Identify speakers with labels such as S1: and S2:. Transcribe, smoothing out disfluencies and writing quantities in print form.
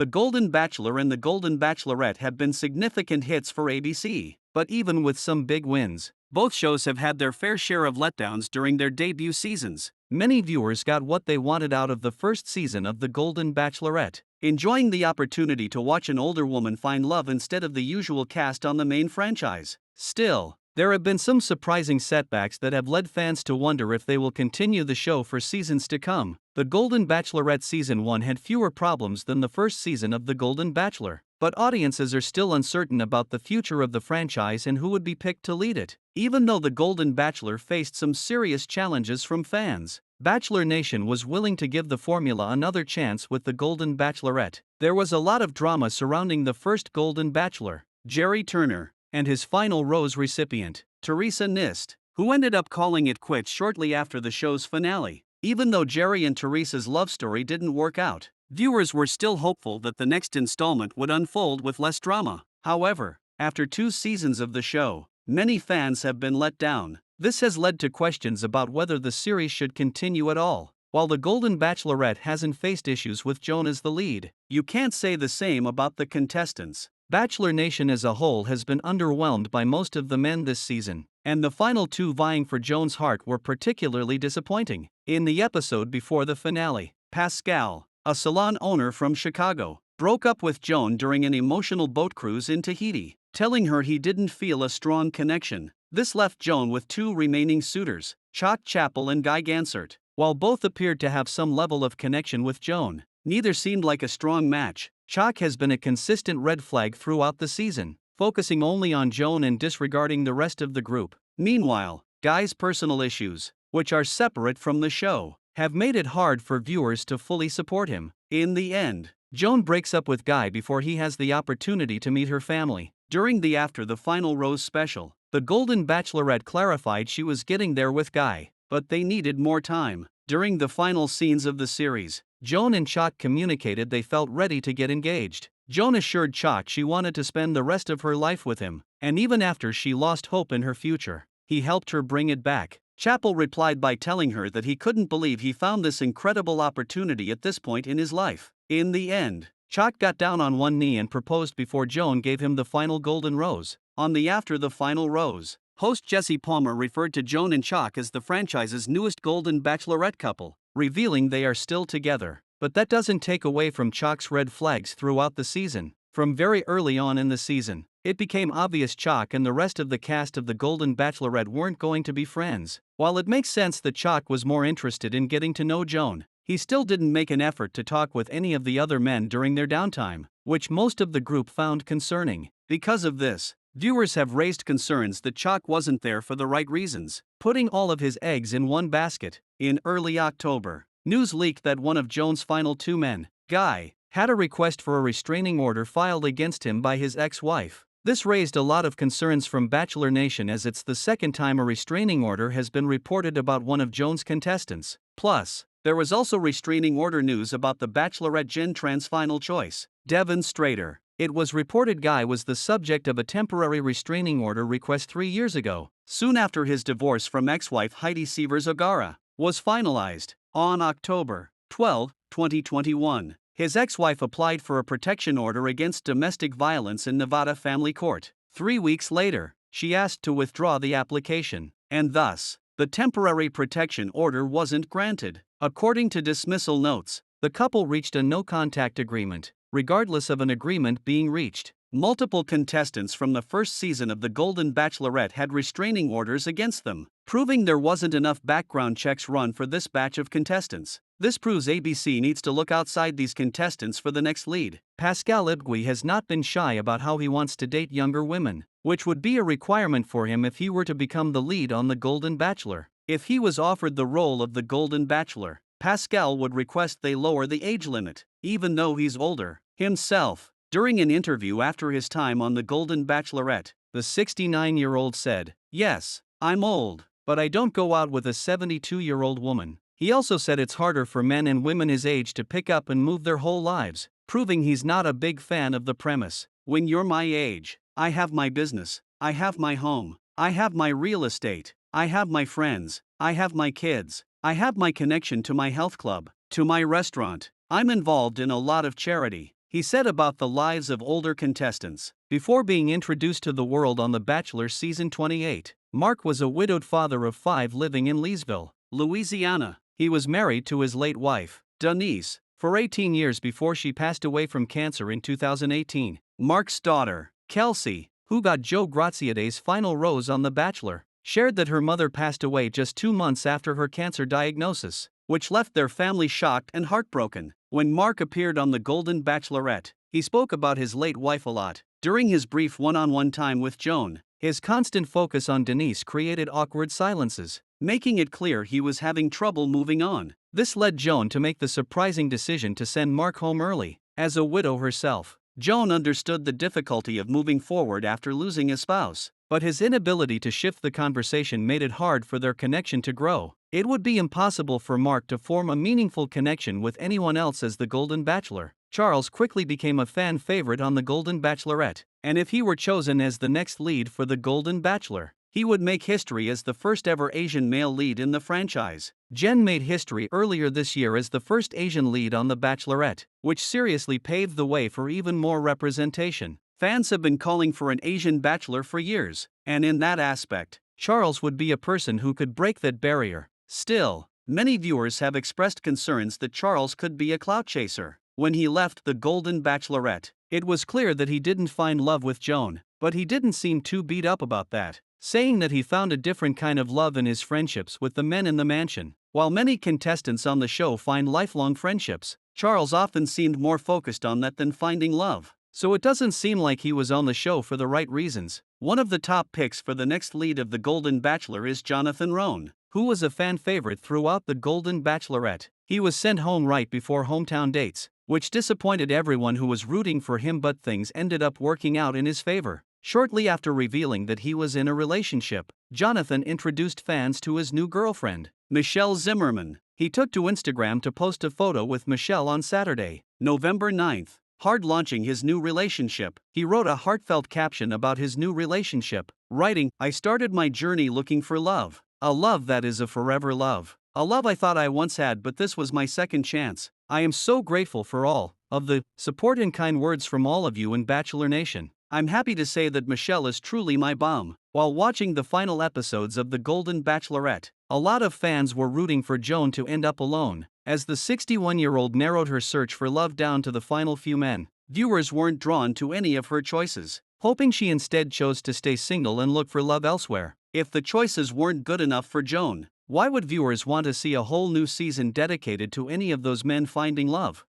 S1: The Golden Bachelor and The Golden Bachelorette have been significant hits for ABC, but even with some big wins, both shows have had their fair share of letdowns during their debut seasons. Many viewers got what they wanted out of the first season of The Golden Bachelorette, enjoying the opportunity to watch an older woman find love instead of the usual cast on the main franchise. Still, there have been some surprising setbacks that have led fans to wonder if they will continue the show for seasons to come. The Golden Bachelorette Season 1 had fewer problems than the first season of The Golden Bachelor, but audiences are still uncertain about the future of the franchise and who would be picked to lead it. Even though The Golden Bachelor faced some serious challenges from fans, Bachelor Nation was willing to give the formula another chance with The Golden Bachelorette. There was a lot of drama surrounding the first Golden Bachelor, Jerry Turner, and his final rose recipient, Teresa Nist, who ended up calling it quits shortly after the show's finale. Even though Jerry and Teresa's love story didn't work out, viewers were still hopeful that the next installment would unfold with less drama. However, after 2 seasons of the show, many fans have been let down. This has led to questions about whether the series should continue at all. While The Golden Bachelorette hasn't faced issues with Joan as the lead, you can't say the same about the contestants. Bachelor Nation as a whole has been underwhelmed by most of the men this season, and the final 2 vying for Joan's heart were particularly disappointing. In the episode before the finale, Pascal, a salon owner from Chicago, broke up with Joan during an emotional boat cruise in Tahiti, telling her he didn't feel a strong connection. This left Joan with 2 remaining suitors, Chuck Chappell and Guy Gansert. While both appeared to have some level of connection with Joan, neither seemed like a strong match. Chuck has been a consistent red flag throughout the season, focusing only on Joan and disregarding the rest of the group. Meanwhile, Guy's personal issues, which are separate from the show, have made it hard for viewers to fully support him. In the end, Joan breaks up with Guy before he has the opportunity to meet her family. During the After the Final Rose special, The Golden Bachelorette clarified she was getting there with Guy, but they needed more time. During the final scenes of the series, Joan and Chuck communicated they felt ready to get engaged. Joan assured Chuck she wanted to spend the rest of her life with him, and even after she lost hope in her future, he helped her bring it back. Chappell replied by telling her that he couldn't believe he found this incredible opportunity at this point in his life. In the end, Chuck got down on one knee and proposed before Joan gave him the final golden rose. On the After the Final Rose, host Jesse Palmer referred to Joan and Chuck as the franchise's newest Golden Bachelorette couple, revealing they are still together. But that doesn't take away from Chuck's red flags throughout the season. From very early on in the season, it became obvious Chuck and the rest of the cast of The Golden Bachelorette weren't going to be friends. While it makes sense that Chuck was more interested in getting to know Joan, he still didn't make an effort to talk with any of the other men during their downtime, which most of the group found concerning. Because of this, viewers have raised concerns that Chuck wasn't there for the right reasons, putting all of his eggs in one basket. In early October, news leaked that one of Joan's final 2 men, Guy, had a request for a restraining order filed against him by his ex-wife. This raised a lot of concerns from Bachelor Nation, as it's the second time a restraining order has been reported about one of Joan's contestants. Plus, there was also restraining order news about the Bachelorette Jen Tran's final choice, Devon Strader. It was reported Guy was the subject of a temporary restraining order request 3 years ago, soon after his divorce from ex-wife Heidi Severs-O'Gara was finalized. On October 12, 2021, his ex-wife applied for a protection order against domestic violence in Nevada Family Court. 3 weeks later, she asked to withdraw the application, and thus, the temporary protection order wasn't granted. According to dismissal notes, the couple reached a no-contact agreement, regardless of an agreement being reached. Multiple contestants from the first season of The Golden Bachelorette had restraining orders against them, proving there wasn't enough background checks run for this batch of contestants. This proves ABC needs to look outside these contestants for the next lead. Pascal Ibgui has not been shy about how he wants to date younger women, which would be a requirement for him if he were to become the lead on The Golden Bachelor. If he was offered the role of The Golden Bachelor, Pascal would request they lower the age limit, even though he's older himself. During an interview after his time on The Golden Bachelorette, the 69-year-old said, "Yes, I'm old, but I don't go out with a 72-year-old woman." He also said it's harder for men and women his age to pick up and move their whole lives, proving he's not a big fan of the premise. When you're my age, I have my business, I have my home, I have my real estate, I have my friends, I have my kids, I have my connection to my health club, to my restaurant. I'm involved in a lot of charity. he said about the lives of older contestants. Before being introduced to the world on The Bachelor season 28, Mark was a widowed father of 5 living in Leesville, Louisiana. He was married to his late wife, Denise, for 18 years before she passed away from cancer in 2018. Mark's daughter, Kelsey, who got Joe Graziadei's final rose on The Bachelor, shared that her mother passed away just 2 months after her cancer diagnosis, which left their family shocked and heartbroken. When Mark appeared on The Golden Bachelorette, he spoke about his late wife a lot. During his brief one-on-one time with Joan, his constant focus on Denise created awkward silences, making it clear he was having trouble moving on. This led Joan to make the surprising decision to send Mark home early. As a widow herself, Joan understood the difficulty of moving forward after losing a spouse, but his inability to shift the conversation made it hard for their connection to grow. It would be impossible for Mark to form a meaningful connection with anyone else as the Golden Bachelor. Charles quickly became a fan favorite on The Golden Bachelorette, and if he were chosen as the next lead for The Golden Bachelor, he would make history as the first ever Asian male lead in the franchise. Jen made history earlier this year as the first Asian lead on The Bachelorette, which seriously paved the way for even more representation. Fans have been calling for an Asian bachelor for years, and in that aspect, Charles would be a person who could break that barrier. Still, many viewers have expressed concerns that Charles could be a clout chaser. When he left The Golden Bachelorette, it was clear that he didn't find love with Joan, but he didn't seem too beat up about that, saying that he found a different kind of love in his friendships with the men in the mansion. While many contestants on the show find lifelong friendships, Charles often seemed more focused on that than finding love. So it doesn't seem like he was on the show for the right reasons. One of the top picks for the next lead of The Golden Bachelor is Jonathan Roan, who was a fan favorite throughout The Golden Bachelorette. He was sent home right before hometown dates, which disappointed everyone who was rooting for him, but things ended up working out in his favor. Shortly after revealing that he was in a relationship, Jonathan introduced fans to his new girlfriend, Michelle Zimmerman. He took to Instagram to post a photo with Michelle on Saturday, November 9th. Hard launching his new relationship, he wrote a heartfelt caption about his new relationship, writing, "I started my journey looking for love. A love that is a forever love. A love I thought I once had, but this was my second chance. I am so grateful for all of the support and kind words from all of you in Bachelor Nation. I'm happy to say that Michelle is truly my bomb." While watching the final episodes of The Golden Bachelorette, a lot of fans were rooting for Joan to end up alone. As the 61-year-old narrowed her search for love down to the final few men, viewers weren't drawn to any of her choices, hoping she instead chose to stay single and look for love elsewhere. If the choices weren't good enough for Joan, why would viewers want to see a whole new season dedicated to any of those men finding love?